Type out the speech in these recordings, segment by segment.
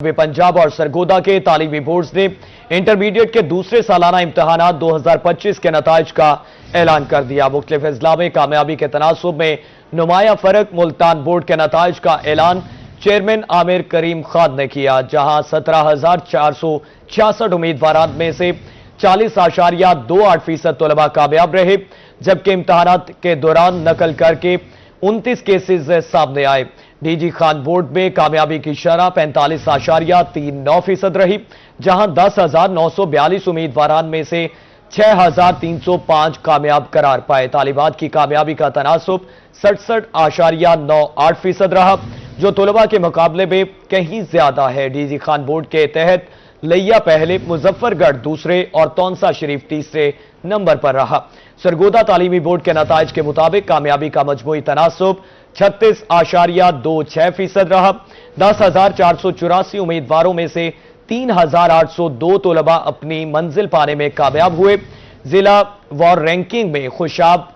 पंजाब और सरगोदा के तालीमी बोर्ड्स ने इंटरमीडिएट के दूसरे सालाना इम्तहानात 2025 के नताइज का ऐलान कर दिया। मुख्तलिफ अजला में कामयाबी के तनासुब में नुमाया फर्क मुल्तान बोर्ड के नताइज का ऐलान चेयरमैन आमिर करीम खान ने किया, जहां 17,466 उम्मीदवार में से 40.28% तलबा कामयाब रहे, जबकि इम्तहानात के दौरान नकल करके 29 केसेस सामने आए। डीजी खान बोर्ड में कामयाबी की शरह 45.39% रही, जहां 10,942 उम्मीदवार में से 6,305 कामयाब करार पाए। तालिबात की कामयाबी का तनासुब 67.98% रहा, जो तलबा के मुकाबले में कहीं ज्यादा है। डीजी खान बोर्ड के तहत लिया पहले, मुजफ्फरगढ़ दूसरे और तौनसा शरीफ तीसरे नंबर पर रहा। सरगोदा तालीमी बोर्ड के नताइज के मुताबिक कामयाबी का मजमूई तनासुब 36.26% रहा। 10,484 उम्मीदवारों में से 3,802 तलबा अपनी मंजिल पाने में कामयाब हुए। जिला वार रैंकिंग में खुशाब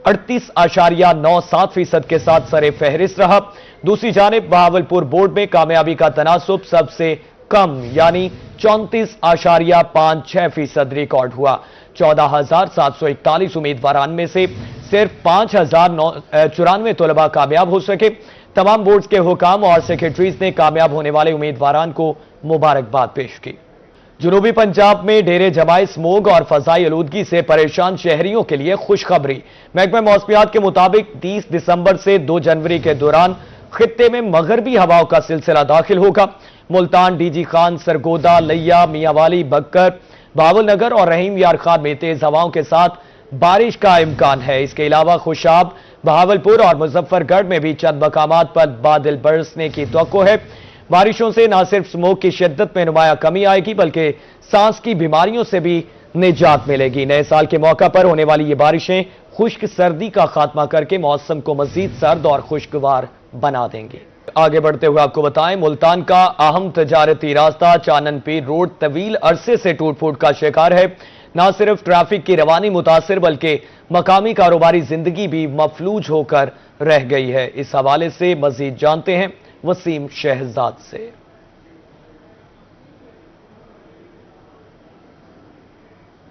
38.97% के साथ सरे फहरिस्त रहा। दूसरी जानिब बहावलपुर बोर्ड में कामयाबी का तनासुब सबसे कम यानी 34.56% रिकॉर्ड हुआ। 14,741 उम्मीदवार में से सिर्फ 5,094 तलबा कामयाब हो सके। तमाम बोर्ड्स के हुकाम और सेक्रेटरीज ने कामयाब होने वाले उम्मीदवारान को मुबारकबाद पेश की। जनूबी पंजाब में डेरे जमाई स्मोग और फजाई आलूदगी से परेशान शहरियों के लिए खुशखबरी। महकमा मौसमियात के मुताबिक 30 दिसंबर से 2 जनवरी के दौरान खित्ते में मगरबी हवाओं का सिलसिला दाखिल होगा। मुल्तान, डीजी खान, सरगोदा, लिया, मियांवाली, बक्कर, बावलनगर और रहीम यार खान में तेज हवाओं के साथ बारिश का इम्कान है। इसके अलावा खुशाब, बहावलपुर और मुजफ्फरगढ़ में भी चंद मकामात पर बादल बरसने की तवक्को है। बारिशों से न सिर्फ स्मोक की शिद्दत में नुमाया कमी आएगी, बल्कि सांस की बीमारियों से भी निजात मिलेगी। नए साल के मौका पर होने वाली ये बारिशें खुश्क सर्दी का खात्मा करके मौसम को मजीद सर्द और खुशगवार बना देंगी। आगे बढ़ते हुए आपको बताएं, मुल्तान का अहम तजारती रास्ता चानन पीर रोड तवील अरसे से टूट फूट का शिकार है। न सिर्फ ट्रैफिक की रवानी मुतासिर, बल्कि मकामी कारोबारी जिंदगी भी मफलूज होकर रह गई है। इस हवाले से मजीद जानते हैं वसीम शहजाद से।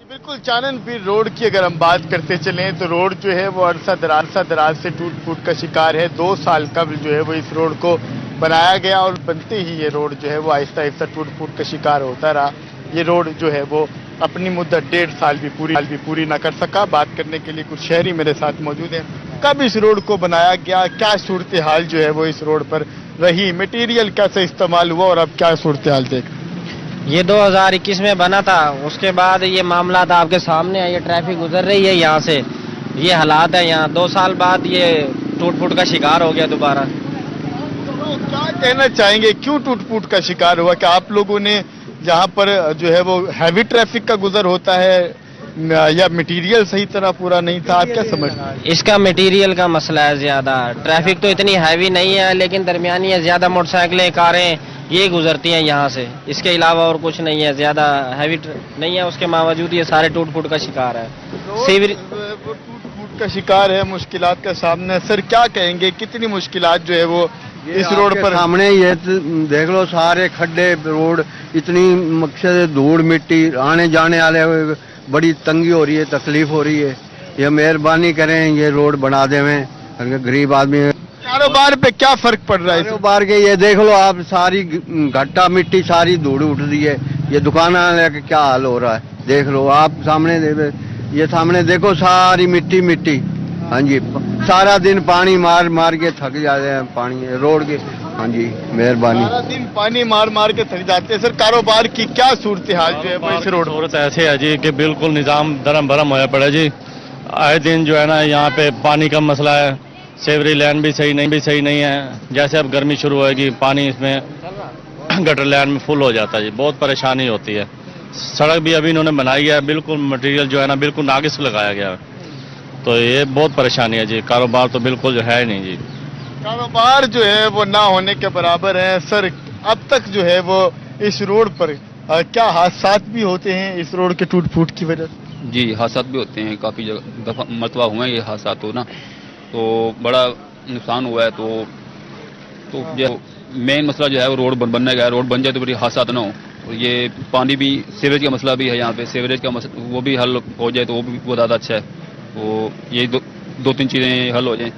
बिल्कुल, चानन पीर रोड की अगर हम बात करते चलें तो रोड जो है वो अरसा दराज से टूट फूट का शिकार है। 2 साल कबल जो है वो इस रोड को बनाया गया और बनते ही ये रोड जो है वो आहिस्ता आहिस्ता टूट फूट का शिकार होता रहा। ये रोड जो है वो अपनी मुद्दत 1.5 साल भी पूरी ना कर सका। बात करने के लिए कुछ शहरी मेरे साथ मौजूद हैं। कब इस रोड को बनाया गया, क्या सूरत हाल जो है वो इस रोड पर रही, मटेरियल कैसे इस्तेमाल हुआ और अब क्या सूरत हाल देख? ये 2021 में बना था, उसके बाद ये मामला आपके सामने है। ये ट्रैफिक गुजर रही है यहाँ से, ये हालात है यहाँ। 2 साल बाद ये टूट फूट का शिकार हो गया दोबारा। तो क्या कहना चाहेंगे, क्यों टूट फूट का शिकार हुआ? क्या आप लोगों ने जहाँ पर जो है वो हैवी ट्रैफिक का गुजर होता है या मटेरियल सही तरह पूरा नहीं था? आप क्या समझते हैं? इसका मटेरियल का मसला है ज्यादा। ट्रैफिक तो इतनी हैवी नहीं है, लेकिन दरमियानी है। ज्यादा मोटरसाइकिलें, कारें ये गुजरती हैं यहाँ से, इसके अलावा और कुछ नहीं है। ज्यादा हैवी नहीं है, उसके बावजूद ये सारे टूट फूट का शिकार है। टूट फूट का शिकार है, मुश्किलात का सामना। सर क्या कहेंगे, कितनी मुश्किलात जो है वो इस रोड पर? सामने ये देख लो, सारे खड्डे, रोड इतनी मकसद धूड़ मिट्टी, आने जाने वाले बड़ी तंगी हो रही है, तकलीफ हो रही है। ये मेहरबानी करें, ये रोड बना देवें, गरीब आदमी। कारोबार पे क्या फर्क पड़ रहा है? कारोबार के ये देख लो आप, सारी घट्टा मिट्टी, सारी धूड़ उठ रही है। ये दुकान वाले का क्या हाल हो रहा है देख लो आप सामने। ये सामने देखो, सारी मिट्टी मिट्टी। हाँ जी, सारा दिन पानी मार मार के थक जाते हैं पानी रोड के। हाँ जी, मेहरबानी। सारा दिन पानी मार मार के थक जाते हैं। सर कारोबार की क्या सूरत हाल जो है वो इस रोड? सूरत ऐसे है जी कि बिल्कुल निजाम दरम भरम होया पड़ा जी। आए दिन जो है ना यहाँ पे पानी का मसला है। सेवरी लैंड भी सही नहीं है। जैसे अब गर्मी शुरू होगी, पानी इसमें गटर लैंड में फुल हो जाता है जी, बहुत परेशानी होती है। सड़क भी अभी इन्होंने बनाई है, बिल्कुल मटेरियल जो है ना बिल्कुल नागिस लगाया गया है, तो ये बहुत परेशानी है जी। कारोबार तो बिल्कुल जो है ही नहीं जी। कारोबार जो है वो ना होने के बराबर है। सर अब तक जो है वो इस रोड पर क्या हादसात भी होते हैं इस रोड के टूट फूट की वजह से? जी, हादसात भी होते हैं, काफ़ी दफा मरतबा हुए हैं ये हादसात, हो ना तो बड़ा नुकसान हुआ है। तो मेन मसला जो है वो रोड बनने का है। रोड बन जाए तो बड़ी हादसा ना हो। और ये पानी भी, सीवरेज का मसला भी है यहाँ पे। सीवरेज का वो भी हल हो जाए तो वो भी बहुत ज़्यादा अच्छा है। वो ये दो तीन चीज़ें हल हो जाएं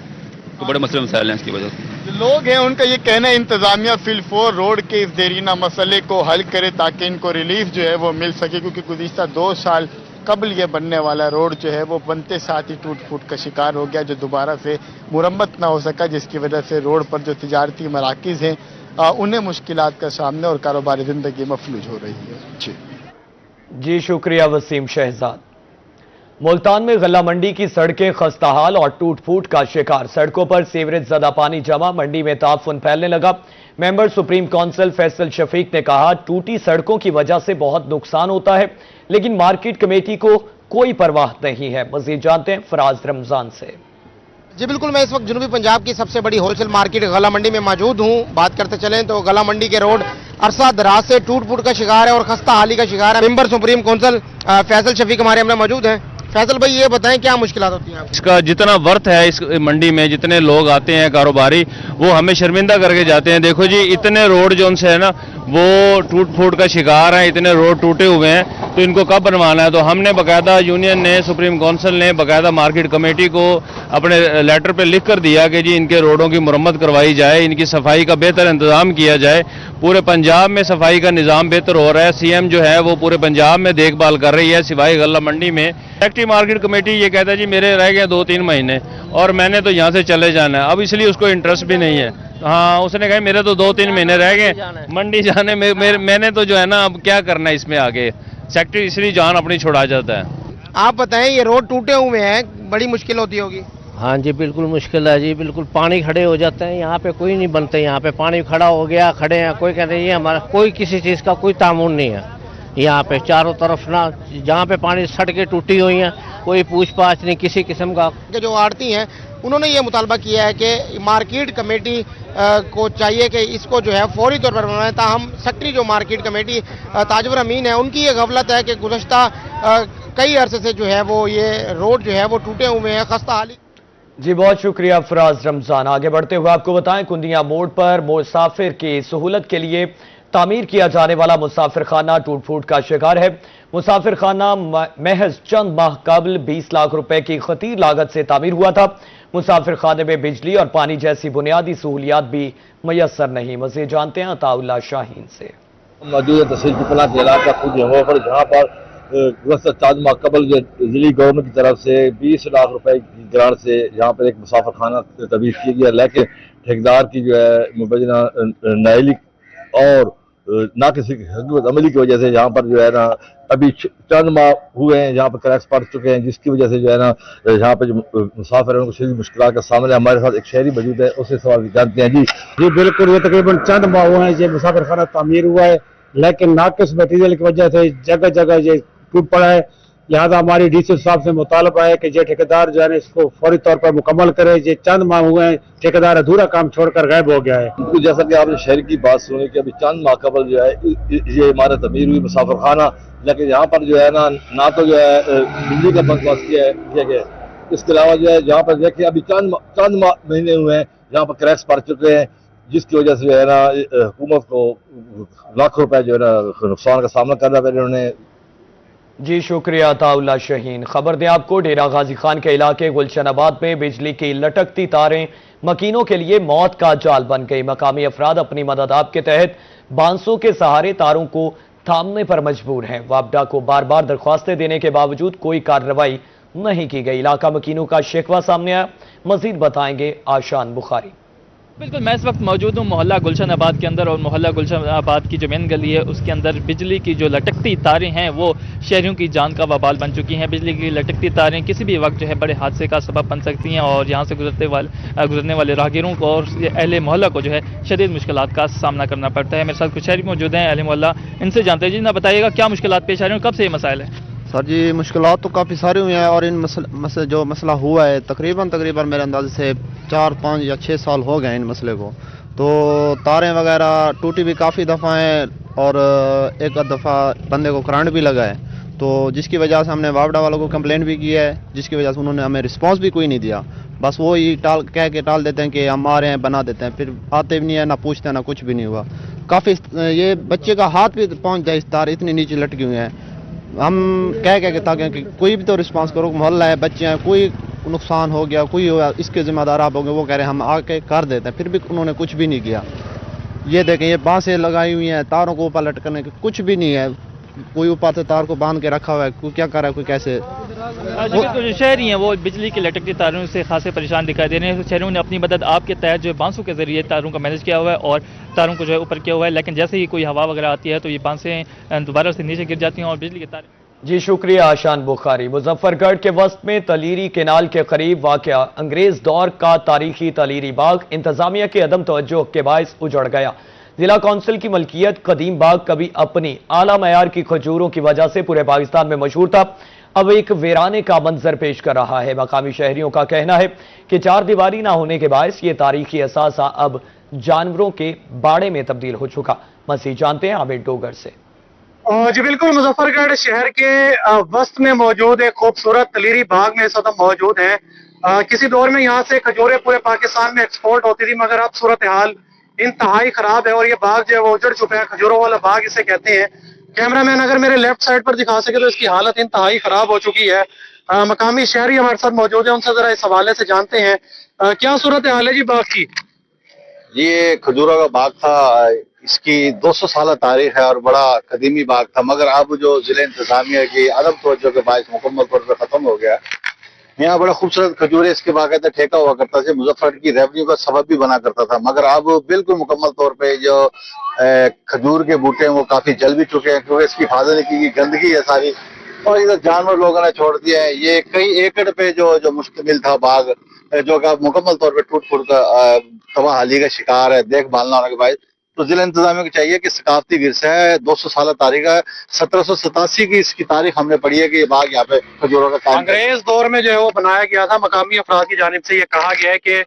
तो बड़े मसले मसाइल हैं इसकी वजह से। जो लोग हैं उनका ये कहना है इंतजामिया फिल-4 रोड के इस देरीना मसले को हल करे ताकि इनको रिलीफ जो है वो मिल सके, क्योंकि गुज़िश्ता 2 साल कबल ये बनने वाला रोड जो है वो बनते साथ ही टूट फूट का शिकार हो गया, जो दोबारा से मुरम्मत ना हो सका, जिसकी वजह से रोड पर जो तिजारती मराकिज़ हैं उन्हें मुश्किलात का सामना और कारोबारी ज़िंदगी मफलूज हो रही है। जी शुक्रिया वसीम शहजाद। मुल्तान में गल्ला मंडी की सड़कें खस्ताहाल और टूट फूट का शिकार। सड़कों पर सीवरेज ज़दा पानी जमा, मंडी में ताफुन फैलने लगा। Member supreme council Faisal Shafiq ने कहा, टूटी सड़कों की वजह से बहुत नुकसान होता है, लेकिन मार्केट कमेटी को कोई परवाह नहीं है। मजीद जानते हैं फराज रमजान से। जी बिल्कुल, मैं इस वक्त जनूबी पंजाब की सबसे बड़ी होलसेल मार्केट गला मंडी में मौजूद हूँ। बात करते चलें तो गला मंडी के रोड अरसा दराज से टूट फूट का शिकार है और खस्ता हाली का शिकार है। Member supreme council Faisal Shafiq हमारे हमने मौजूद हैं। फैसल भाई, ये बताएं क्या मुश्किलात होती हैं आपको? इसका जितना वर्थ है इस मंडी में, जितने लोग आते हैं कारोबारी, वो हमें शर्मिंदा करके जाते हैं। देखो जी, इतने रोड जो उनसे है ना वो टूट फूट का शिकार हैं, इतने रोड टूटे हुए हैं, तो इनको कब बनवाना है? तो हमने बाकायदा यूनियन ने, सुप्रीम काउंसिल ने बाकायदा मार्केट कमेटी को अपने लेटर पे लिख कर दिया कि जी इनके रोडों की मुरम्मत करवाई जाए, इनकी सफाई का बेहतर इंतजाम किया जाए। पूरे पंजाब में सफाई का निज़ाम बेहतर हो रहा है। सीएम जो है वो पूरे पंजाब में देखभाल कर रही है, सिवाय गल्ला मंडी में। एक्टिव मार्केट कमेटी ये कहता है जी मेरे रह गए 2-3 महीने और मैंने तो यहाँ से चले जाना है, अब इसलिए उसको इंटरेस्ट भी नहीं है। हाँ, उसने कहा मेरे तो 2-3 महीने रह गए मंडी जाने में, मैंने तो जो है ना अब क्या करना है इसमें आगे। सेक्रेटरी इसलिए जान अपनी छुड़ा जाता है। आप बताएं, ये रोड टूटे हुए हैं, बड़ी मुश्किल होती होगी। हाँ जी, बिल्कुल मुश्किल है जी, बिल्कुल पानी खड़े हो जाते हैं यहाँ पे, कोई नहीं बनते यहाँ पे। पानी खड़ा हो गया, खड़े हैं, कोई कहते हैं ये हमारा कोई किसी चीज़ का कोई तामुन नहीं है यहाँ पे। चारों तरफ ना जहाँ पे पानी सड़कें टूटी हुई हैं, कोई पूछ पाछ नहीं किसी किस्म का। जो आड़ती हैं उन्होंने ये मुतालबा किया है कि मार्केट कमेटी को चाहिए कि इसको जो है फौरी तौर पर बनवाएं। ताहम सेक्रेटरी जो मार्केट कमेटी ताजवर अमीन है, उनकी ये गफलत है कि गुज़श्ता कई अरसे से जो है वो ये रोड जो है वो टूटे हुए हैं, खस्ता हाली। जी बहुत शुक्रिया फराज रमजान। आगे बढ़ते हुए आपको बताएं, कुंदिया मोड़ पर मुसाफिर की सहूलत के लिए तामीर किया जाने वाला मुसाफिर खाना टूट फूट का शिकार है। मुसाफिर खाना महज चंद माह कबल 20 लाख रुपए की खतीर लागत से तामीर हुआ था। मुसाफिर खाने में बिजली और पानी जैसी बुनियादी सहूलियात भी मैसर नहीं। मज़ीद जानते हैं अताउल्लाह शाहीन से। मौजूद तहसील पिपला के इलाका पर जहाँ पर गुज़श्ता 4 माह कबल जिली गवर्नमेंट की तरफ से 20 लाख रुपए की ग्रांट से यहाँ पर एक मुसाफिर खाना तबीर किया गया, लेकिन ठेकेदार की जो है मुबैना नाइली और ना किसी हिकमत अमली की वजह से यहाँ पर जो है ना अभी चंद माह हुए हैं, यहाँ पर क्रैक्स पड़ चुके हैं, जिसकी वजह से जो है ना यहाँ पे जो मुसाफिर हैं उनको शदीद मुश्किलात का सामना है। हमारे साथ एक शहरी मौजूद है, उससे सवाल जानते हैं। जी बिल्कुल, ये तकरीबन चंद माह हुए हैं ये मुसाफिर खाना तामीर हुआ है, लेकिन नाकिस मटीरियल की वजह से जगह जगह ये टूट पड़ा है। लिहाजा हमारी डीसी साहब से मुतालबा है कि ये ठेकेदार जो है ना इसको फौरी तौर पर मुकम्मल करे। ये चंद माह हुए हैं, ठेकेदार अधूरा काम छोड़कर गायब हो गया है। जैसा कि आपने शहर की बात सुनी कि अभी चंद माह कबल जो है ये इमारत तमीर हुई मुसाफिर खाना, लेकिन यहाँ पर जो है ना तो जो है बिजली का बंदोबस्त किया गया। इसके अलावा जो है यहाँ पर देखिए अभी चंद महीने हुए हैं, यहाँ पर क्रैक्स पड़ चुके हैं, जिसकी वजह से जो है ना हुकूमत को लाखों रुपए जो है ना नुकसान का सामना करना पड़ा उन्होंने। जी शुक्रिया अताउल्लाह शाहीन। खबर दें आपको, डेरा गाजी खान के इलाके गुलशनाबाद में बिजली की लटकती तारें मकीनों के लिए मौत का जाल बन गई। मकामी अफराद अपनी मदद आप के तहत बांसों के सहारे तारों को थामने पर मजबूर हैं। वापडा को बार बार दरख्वास्तें देने के बावजूद कोई कार्रवाई नहीं की गई। इलाका मकीनों का शिकवा सामने आया। मजीद बताएंगे आशान बुखारी। बिल्कुल, मैं इस वक्त मौजूद हूँ मोहल्ला गुलशन आबाद के अंदर, और मोहल्ला गुलशन आबाद की जो मेन गली है उसके अंदर बिजली की जो लटकती तारें हैं वो शहरियों की जान का वबाल बन चुकी हैं। बिजली की लटकती तारें किसी भी वक्त जो है बड़े हादसे का सबब बन सकती हैं और यहाँ से गुजरने वाले राहगीरों को और अहले मोहल्ला को जो है शदीद मुश्किलात का सामना करना पड़ता है। मेरे साथ कुछ शहरी मौजूद हैं अहले मोहल्ला, इनसे जानते हैं। जी ना बताइएगा क्या मुश्किलात पेश आ रही हैं, कब से ये मसाइल है? सर जी, मुश्किलात तो काफ़ी सारी हुई हैं और इन जो मसला हुआ है तकरीबन मेरे अंदाजे से 4, 5 या 6 साल हो गए इन मसले को। तो तारें वगैरह टूटी भी काफ़ी दफ़ा हैं और एक दफ़ा बंदे को करंट भी लगा है। तो जिसकी वजह से हमने वापडा वालों को कंप्लेंट भी की है, जिसकी वजह से उन्होंने हमें रिस्पांस भी कोई नहीं दिया। बस वो ही कह के टाल देते हैं कि हम आ रहे हैं, बना देते हैं, फिर आते भी नहीं है, ना पूछते हैं, ना कुछ भी नहीं हुआ। काफ़ी ये बच्चे का हाथ भी पहुंच जाए, इस तार इतनी नीचे लटकी हुई है। हम कह के ताकि कि कोई भी तो रिस्पांस करो, मोहल्ला है, बच्चे हैं, कोई नुकसान हो गया, कोई हो गया, इसके जिम्मेदार आप होंगे। वो कह रहे हैं हम आके कर देते हैं, फिर भी उन्होंने कुछ भी नहीं किया। ये देखें, ये बांसें लगाई हुई हैं, तारों को ऊपर लटकने के कुछ भी नहीं है। कोई ऊपर से तार को बांध के रखा हुआ है, कोई क्या कर रहा है, कोई कैसे। जो शहरी हैं वो बिजली की लटकती तारों से खासे परेशान दिखाई दे रहे हैं। शहरियों ने अपनी मदद आपके तहत जो है बांसों के जरिए तारों का मैनेज किया हुआ है और तारों को जो है ऊपर किया हुआ है, लेकिन जैसे ही कोई हवा वगैरह आती है तो ये बांसें दोबारा से नीचे गिर जाती हैं और बिजली के तार। जी शुक्रिया आशान बुखारी। मुजफ्फरगढ़ के वस्त में तलीरी केनाल के करीब वाक़या अंग्रेज दौर का तारीखी तलीरी बाग इंतजामिया के अदम तवज्जो के बायस उजड़ गया। जिला कौंसिल की मलकियत कदीम बाग कभी अपनी आला मयार की खजूरों की वजह से पूरे पाकिस्तान में मशहूर था, अब एक वीराने का मंजर पेश कर रहा है। मकामी शहरियों का कहना है कि चार दीवारी ना होने के बायस ये तारीखी असासा अब जानवरों के बाड़े में तब्दील हो चुका। मसीह जानते हैं आमिर डोगर से। जी बिल्कुल, मुजफ्फरगढ़ शहर के वस्त में मौजूद एक खूबसूरत तलीरी बाग में इस वक्त मौजूद है। किसी दौर में यहाँ से खजूरें पूरे पाकिस्तान में एक्सपोर्ट होती थी, मगर अब सूरत हाल इंतहाई खराब है और ये बाग जो है वो उजड़ चुका है। खजूरों वाला बाग इसे कहते हैं। कैमरामैन अगर मेरे लेफ्ट साइड पर दिखा सके तो इसकी हालत इंतहाई खराब हो चुकी है। मकामी शहरी हमारे साथ मौजूद है, उनसे जरा इस हवाले से जानते हैं क्या सूरत हाल है जी बाग की। ये खजूरों का बाग था, इसकी 200 साल तारीख है और बड़ा कदीमी बाग था, मगर अब जो जिले इंतजामिया की अदम तवज्जो के बायस मुकम्मल तौर पर खत्म हो गया। यहाँ बड़ा खूबसूरत खजूरें इसके बाकायदा ठेका हुआ करता था, मुजफ्फरगढ़ की रेवेन्यू का सबब भी बना करता था, मगर अब बिल्कुल मुकम्मल तौर पे जो खजूर के बूटे हैं वो काफी जल भी चुके हैं, क्योंकि इसकी हिफाजत की गई गंदगी है सारी, और इधर जानवर लोगों ने छोड़ दिया है। ये कई एकड़ पे जो मुश्तमिल था बाग, जो कि मुकम्मल तौर पर टूट फूट का तबाहाली का शिकार है, देखभाल ना होने के बाद। तो जिला इंतजामिया को चाहिए कि सकाफती विरसा है, 200 साल तारीख है, 1787 की इसकी तारीख हमने पढ़ी है कि ये बाग यहाँ पे खजूरों का काम अंग्रेज दौर में जो है वो बनाया गया था। मकामी अफराद की जानिब से ये कहा गया है कि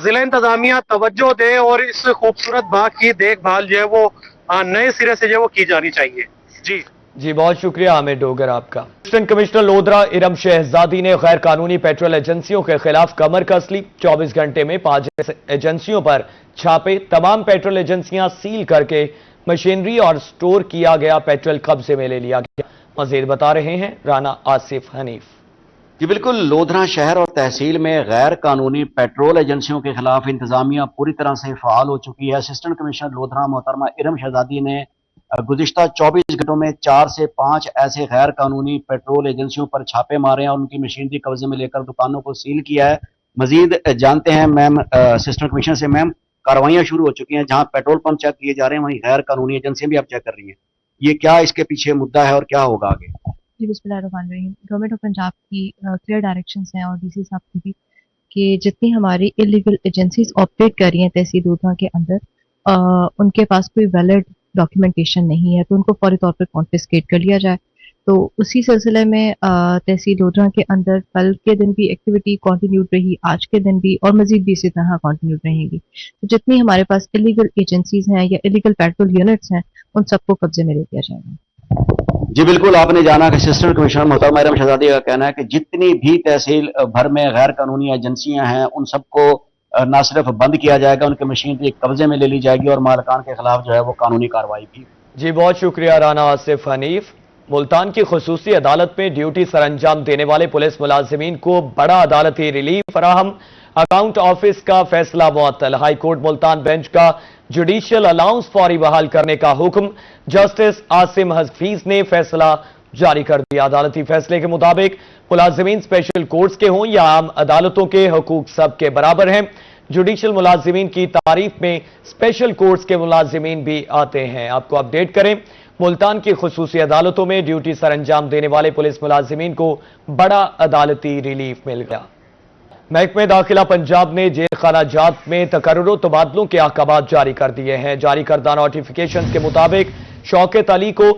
जिला इंतजामिया तवज्जो दे और इस खूबसूरत बाग की देखभाल जो है वो नए सिरे से जो है वो की जानी चाहिए। जी बहुत शुक्रिया आमिर डोगर आपका। असिस्टेंट कमिश्नर लोधरा इरम शहजादी ने गैर कानूनी पेट्रोल एजेंसियों के खिलाफ कमर कस ली। 24 घंटे में 5 एजेंसियों पर छापे, तमाम पेट्रोल एजेंसियां सील करके मशीनरी और स्टोर किया गया पेट्रोल कब्जे में ले लिया गया। मजीद बता रहे हैं राना आसिफ हनीफ। जी बिल्कुल, लोधरा शहर और तहसील में गैर कानूनी पेट्रोल एजेंसियों के खिलाफ इंतजामिया पूरी तरह से फाल हो चुकी है। असिस्टेंट कमिश्नर लोधरा मोहतरमा इरम शहजादी ने गुज़िश्ता 24 घंटों में 4 से 5 ऐसे गैर कानूनी पेट्रोल एजेंसियों पर छापे मारे हैं और उनकी मशीनरी कब्जे में लेकर दुकानों को सील किया है। मजीद जानते हैं मैम असिस्टेंट कमिश्नर से। मैम, कार्रवाइयां शुरू हो चुकी हैं, जहां पेट्रोल पंप चेक किए जा रहे हैं वहीं गैर कानूनी एजेंसियां भी आप चेक कर रही हैं, ये क्या इसके पीछे मुद्दा है और क्या होगा आगे? जी बिस्मिल्लाहिर्रहमानिर्रहीम। गवर्नमेंट ऑफ पंजाब की क्लियर डायरेक्शंस हैं और डीसी साहब की भी कि जितनी हमारी इलीगल एजेंसीज ऑपरेट कर रही हैं तहसील लोधरा के अंदर, उनके पास कोई वैलिड डॉक्यूमेंटेशन नहीं है तो उनको फौरी तौर पर कॉन्फिस्केट कर लिया जाए। तो उसी सिलसिले में तहसील लोधरा के अंदर कल के दिन भी एक्टिविटी कंटिन्यूड रही, आज के दिन भी और मजीद भी इसी तरह कंटिन्यूड रहेगी। तो जितनी हमारे पास इलीगल एजेंसीज हैं या इलीगल पेट्रोल यूनिट्स हैं उन सबको कब्जे में ले लिया जाएगा। जी बिल्कुल, आपने जाना कि असिस्टेंट कमिश्नर मोहतरमा इरम शहजादी का कहना है कि जितनी भी तहसील भर में गैर कानूनी एजेंसियां हैं उन सबको न सिर्फ बंद किया जाएगा, उनकी मशीनरी कब्जे में ले ली जाएगी और मालिकान के खिलाफ जो है वो कानूनी कार्रवाई भी। जी बहुत शुक्रिया राना आसिफ हनीफ। मुल्तान की खुसूसी अदालत में ड्यूटी सरअंजाम देने वाले पुलिस मुलाजिमीन को बड़ा अदालती रिलीफ फराहम। अकाउंट ऑफिस का फैसला मुअत्तल। हाई कोर्ट मुल्तान बेंच का जुडिशियल अलाउंस फौरी बहाल करने का हुक्म जस्टिस आसिम हफीज ने फैसला जारी कर दिया। अदालती फैसले के मुताबिक मुलाजिमीन स्पेशल कोर्ट्स के हों या आम अदालतों के हकूक सबके बराबर हैं। जुडिशियल मुलाजिमीन की तारीफ में स्पेशल कोर्ट्स के मुलाजिमीन भी आते हैं। आपको अपडेट करें, मुल्तान की खुसूसी अदालतों में ड्यूटी सरअंजाम देने वाले पुलिस मुलाजिमीन को बड़ा अदालती रिलीफ मिल गया। महकमे दाखिला पंजाब ने जेल खाना जात में तकर्रुर तबादलों के अहकाम जारी कर दिए हैं। जारी करदा नोटिफिकेशन के मुताबिक शौकत अली को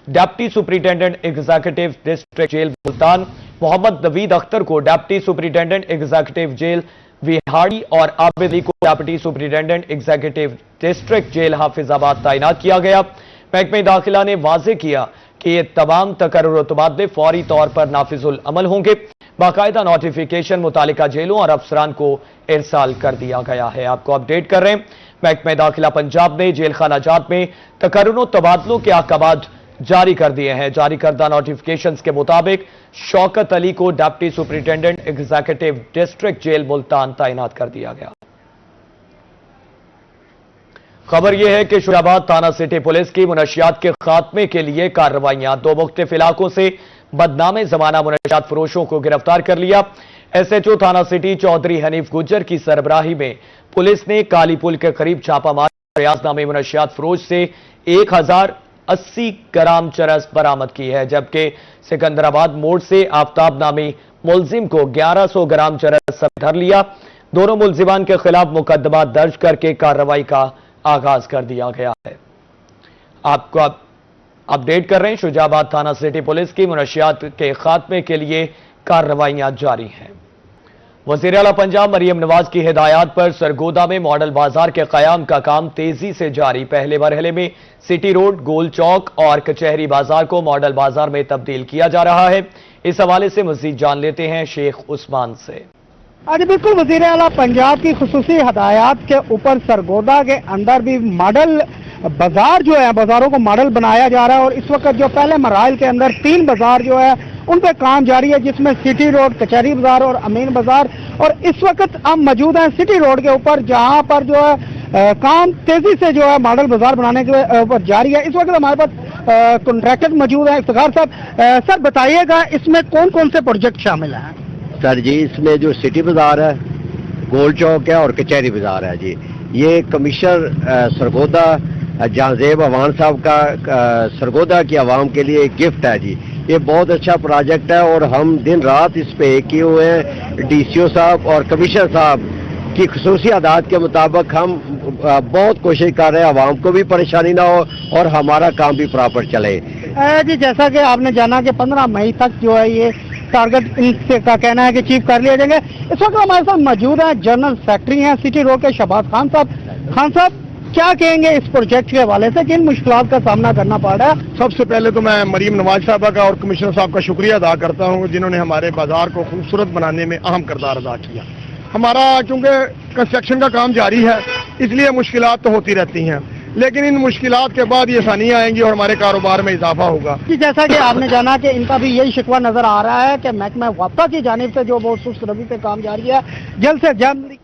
deputy superintendent executive district jail Multan, Mohammad Naveed Akhtar को deputy superintendent executive jail Vehari और आबिद अली को deputy superintendent executive district jail Hafizabad तैनात किया गया। महकमे दाखिला ने वाजे किया कि ये तमाम तकर्रुर और तबादले फौरी तौर पर नाफिजुल अमल होंगे। बाकायदा नोटिफिकेशन मुतालिका जेलों और अफसरान को इरसाल कर दिया गया है। आपको अपडेट कर रहे हैं, महकमा दाखिला पंजाब ने जेल खाना जात में तकर्रुर और तबादलों के अहकामात जारी कर दिए हैं। जारी करदा नोटिफिकेशंस के मुताबिक शौकत अली को deputy superintendent executive district jail Multan तैनात कर दिया गया। खबर यह है कि शुजाबाद थाना सिटी पुलिस की मुनशियात के खात्मे के लिए कार्रवाइयां, 2 मुख्तलिफ इलाकों से बदनामे जमाना मुनशियात फरोशों को गिरफ्तार कर लिया। SHO थाना सिटी चौधरी हनीफ गुज्जर की सरबराही में पुलिस ने काली पुल के करीब छापा मार रियाज नामी मुनशियात फरोश से 1080 ग्राम चरस बरामद की है, जबकि सिकंदराबाद मोड़ से आफ्ताब नामी मुलजिम को 1100 ग्राम चरस धर लिया। दोनों मुलजिमान के खिलाफ मुकदमा दर्ज करके कार्रवाई का आगाज कर दिया गया है। आपको अपडेट कर रहे हैं, शुजाबाद थाना सिटी पुलिस की मुनशियात के खात्मे के लिए कार्रवाइयां जारी हैं। वज़ीर आला पंजाब मरियम नवाज की हिदायत पर सरगोदा में मॉडल बाजार के कयाम का काम तेजी से जारी। पहले मरहले में सिटी रोड, गोल चौक और कचहरी बाजार को मॉडल बाजार में तब्दील किया जा रहा है। इस हवाले से मजीद जान लेते हैं शेख उस्मान से। आज बिल्कुल वज़ीर आला पंजाब की खुसूसी हदायत के ऊपर सरगोदा के अंदर भी मॉडल बाजार जो है, बाजारों को मॉडल बनाया जा रहा है और इस वक्त जो पहले मराइल के अंदर 3 बाजार जो है उन पर काम जारी है, जिसमें सिटी रोड, कचहरी बाजार और अमीन बाजार। और इस वक्त हम मौजूद हैं सिटी रोड के ऊपर, जहां पर जो है काम तेजी से जो है मॉडल बाजार बनाने के ऊपर जारी है। इस वक्त हमारे पास कॉन्ट्रैक्टर मौजूद है, इफ्तिखार साहब। सर बताइएगा इसमें कौन कौन से प्रोजेक्ट शामिल हैं? सर जी, इसमें जो सिटी बाजार है, गोल चौक है और कचहरी बाजार है जी, ये कमिश्नर सरगोदा जहांजेब अवान साहब का सरगोदा की आवाम के लिए एक गिफ्ट है जी। ये बहुत अच्छा प्रोजेक्ट है और हम दिन रात इस पे किए हुए हैं। DCO साहब और कमिश्नर साहब की खुसूसी आदात के मुताबिक हम बहुत कोशिश कर रहे हैं आवाम को भी परेशानी ना हो और हमारा काम भी प्रॉपर चले। जी, जैसा कि आपने जाना कि 15 मई तक जो है ये टारगेट इनसे का कहना है कि अचीव कर लिए जाएंगे। इस वक्त हमारे साथ मौजूद हैं जनरल सेक्रेटरी हैं सिटी रोड के शहबाज खान साहब। खान साहब, क्या कहेंगे इस प्रोजेक्ट के हवाले से, किन मुश्किलात का सामना करना पड़ रहा है? सबसे पहले तो मैं मरीम नवाज साहबा का और कमिश्नर साहब का शुक्रिया अदा करता हूं, जिन्होंने हमारे बाजार को खूबसूरत बनाने में अहम किरदार अदा किया। हमारा चूंकि कंस्ट्रक्शन का काम जारी है, इसलिए मुश्किलात तो होती रहती हैं, लेकिन इन मुश्किलात के बाद ये आसानियां आएंगी और हमारे कारोबार में इजाफा होगा। कि जैसा कि आपने जाना कि इनका भी यही शिकवा नजर आ रहा है कि महकमा वक्फा की जानिब से जो बहुत सुस्त रवि से काम जारी है, जल्द से जल्द।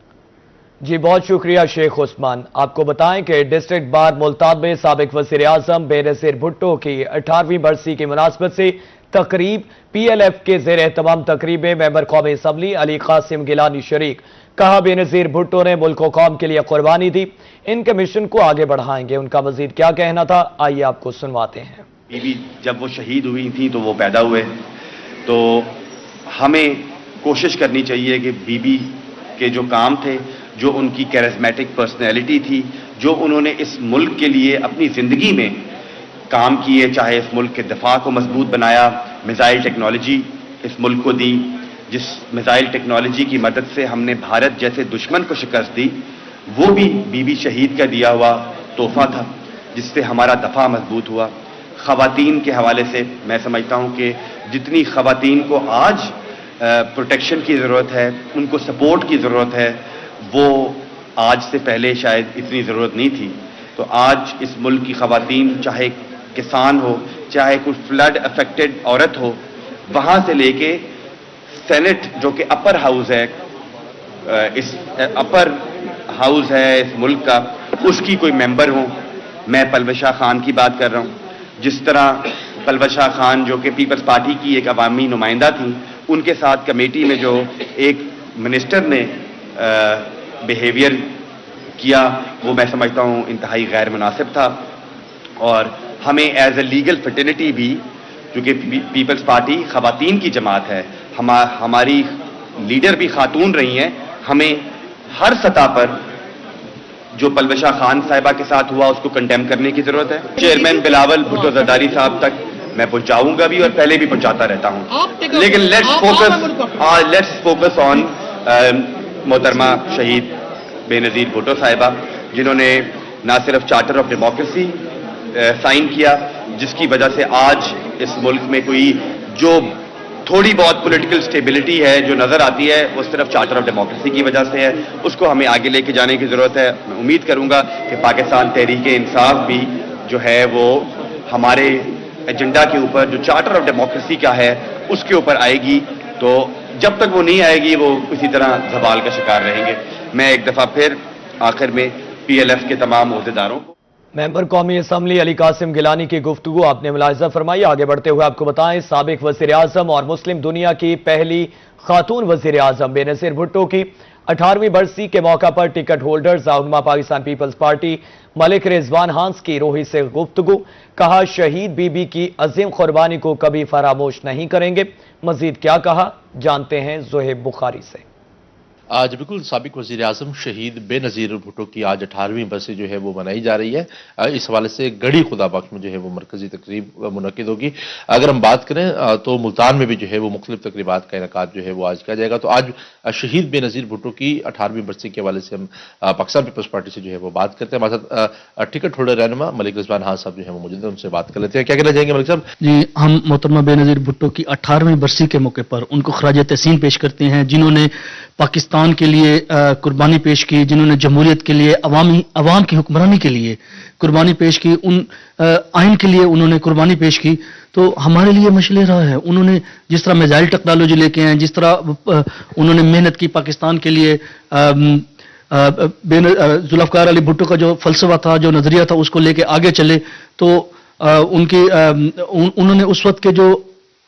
जी, बहुत शुक्रिया शेख उस्मान। आपको बताएं कि डिस्ट्रिक्ट बार मुल्तान में साबिक वज़ीर आज़म बेनज़ीर भुट्टो की 18वीं बरसी की मुनासबत से तकरीब PLF के ज़ेर एहतमाम तकरीब में मेंबर कौमी असम्बली अली कासिम गिलानी शरीक। कहा, बेनज़ीर भुट्टो ने मुल्क व कौम के लिए कुर्बानी दी, इनके मिशन को आगे बढ़ाएंगे। उनका मजीद क्या कहना था, आइए आपको सुनवाते हैं। बीबी जब वो शहीद हुई थी तो वो पैदा हुए, तो हमें कोशिश करनी चाहिए कि बीबी के जो काम थे, जो उनकी कैरिस्मेटिक पर्सनैलिटी थी, जो उन्होंने इस मुल्क के लिए अपनी ज़िंदगी में काम किए, चाहे इस मुल्क के दफा को मजबूत बनाया, मिसाइल टेक्नोलॉजी इस मुल्क को दी, जिस मिसाइल टेक्नोलॉजी की मदद से हमने भारत जैसे दुश्मन को शिकस्त दी, वो भी बीबी शहीद का दिया हुआ तोहफा था, जिससे हमारा दफा मजबूत हुआ। ख़वातीन के हवाले से मैं समझता हूँ कि जितनी ख़वातीन को आज प्रोटेक्शन की ज़रूरत है, उनको सपोर्ट की ज़रूरत है, वो आज से पहले शायद इतनी ज़रूरत नहीं थी। तो आज इस मुल्क की ख़वातीन, चाहे किसान हो, चाहे कोई फ्लड अफेक्टेड औरत हो, वहाँ से लेके सेनेट जो कि अपर हाउस है, इस अपर हाउस है इस मुल्क का, उसकी कोई मेंबर हो। मैं पलवशा खान की बात कर रहा हूँ। जिस तरह पलवशा खान जो कि पीपल्स पार्टी की एक अवामी नुमाइंदा थी, उनके साथ कमेटी में जो एक मिनिस्टर ने बिहेवियर किया, वो मैं समझता हूँ इंतहाई गैर मुनासिब था। और हमें एज ए लीगल फर्टिलिटी भी, क्योंकि पीपल्स पार्टी ख़वातीन की जमात है, हमारी लीडर भी खातून रही हैं, हमें हर सतह पर जो पलवशा खान साहिबा के साथ हुआ उसको कंडेम करने की जरूरत है। चेयरमैन बिलावल भुट्टो जरदारी साहब तक मैं पहुंचाऊंगा भी और पहले भी पहुंचाता रहता हूं, लेकिन लेट्स फोकस ऑन मोहतरमा शहीद बेनज़ीर भुट्टो साहिबा, जिन्होंने ना सिर्फ चार्टर ऑफ डेमोक्रेसी साइन किया, जिसकी वजह से आज اس ملک میں کوئی جو تھوڑی بہت پولیٹیکل سٹیبلٹی ہے جو نظر آتی ہے وہ صرف چارٹر آف ڈیموکریسی کی وجہ سے ہے. اس کو ہمیں آگے لے کے جانے کی ضرورت ہے. میں امید کروں گا کہ پاکستان تحریک انصاف بھی جو ہے وہ ہمارے ایجنڈا کے اوپر جو چارٹر آف ڈیموکریسی کا ہے اس کے اوپر آئے گی. تو جب تک وہ نہیں آئے گی وہ اسی طرح زوال کا شکار رہیں گے. میں ایک دفعہ پھر آخر میں پی ایل ایف کے تمام عہدیداروں کو ممبر قومی اسمبلی علی قاسم گیلانی کی گفتگو آپ نے ملاحظہ فرمائی. آگے بڑھتے ہوئے آپ کو بتائیں سابق وزیر اعظم اور مسلم دنیا کی پہلی خاتون وزیر اعظم بے نظیر بھٹو کی 18ویں برسی کے موقع پر ٹکٹ ہولڈرز رہنما پاکستان پیپلز پارٹی ملک رضوان ہانس کی روحی سے گفتگو. کہا شہید بی بی کی عظیم قربانی کو کبھی فراموش نہیں کریں گے. مزید کیا کہا جانتے ہیں زہیب بخاری سے. آج بالکل سابق وزیر اعظم شہید بے نظیر بھٹو کی آج 18ویں برسی جو ہے وہ منائی جا رہی ہے. اس حوالے سے گڑھی خدا بخش میں جو ہے وہ مرکزی تقریب منعقد ہوگی. اگر ہم بات کریں تو ملتان میں بھی جو ہے وہ مختلف تقریبات کا انعقاد جو ہے وہ آج کیا جائے گا. تو آج شہید بے نظیر بھٹو کی 18ویں برسی کے حوالے سے ہم پاکستان پیپلز پارٹی سے جو ہے وہ بات کرتے ہیں. ہمارے ساتھ ٹکٹ ہولڈر رہنما ملک رضوان ہاں صاحب جو ہے وہ موجود ہیں, ان سے بات کر لیتے ہیں. کیا کہنا چاہیں گے ملک صاحب؟ جی, ہم محترمہ بے نظیر بھٹو کی 18ویں برسی کے موقع پر ان کو خراج تحسین پیش کرتے ہیں جنہوں نے پاکستان کے لیے قربانی پیش کی, جنہوں نے جمہوریت کے لیے عوام کی حکمرانی کے لیے قربانی پیش کی, ان آئین کے لیے انہوں نے قربانی پیش کی. تو ہمارے لیے مشعل راہ ہے. انہوں نے جس طرح میزائل ٹیکنالوجی لے کے آئے, جس طرح انہوں نے محنت کی پاکستان کے لیے, ذوالفقار علی بھٹو کا جو فلسفہ تھا, جو نظریہ تھا, اس کو لے کے آگے چلے. تو انہوں نے اس وقت کے جو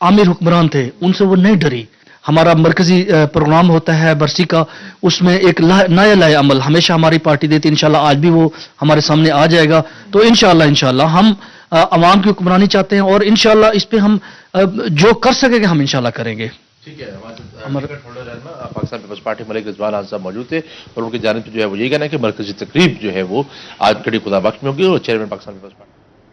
عامر حکمران تھے ان سے وہ نہیں ڈری. ہمارا مرکزی پروگرام ہوتا ہے برسی کا, اس میں ایک نیا لائے عمل ہمیشہ ہماری پارٹی دیتی ہے. انشاءاللہ آج بھی وہ ہمارے سامنے آ جائے گا. تو انشاءاللہ ہم عوام کی حکمرانی چاہتے ہیں اور انشاءاللہ اس پہ ہم جو کر سکیں گے ہم انشاءاللہ کریں گے. ٹھیک ہے, پاکستان پیپلز پارٹی ملک رضوان ہانس صاحب موجود تھے اور ان کی جانب سے جو ہے وہ یہی کہنا ہے کہ مرکزی تقریب جو ہے وہ آج کڑی خدا بخش میں ہوگی اور چیئرمین پاکستان پیپلز پارٹی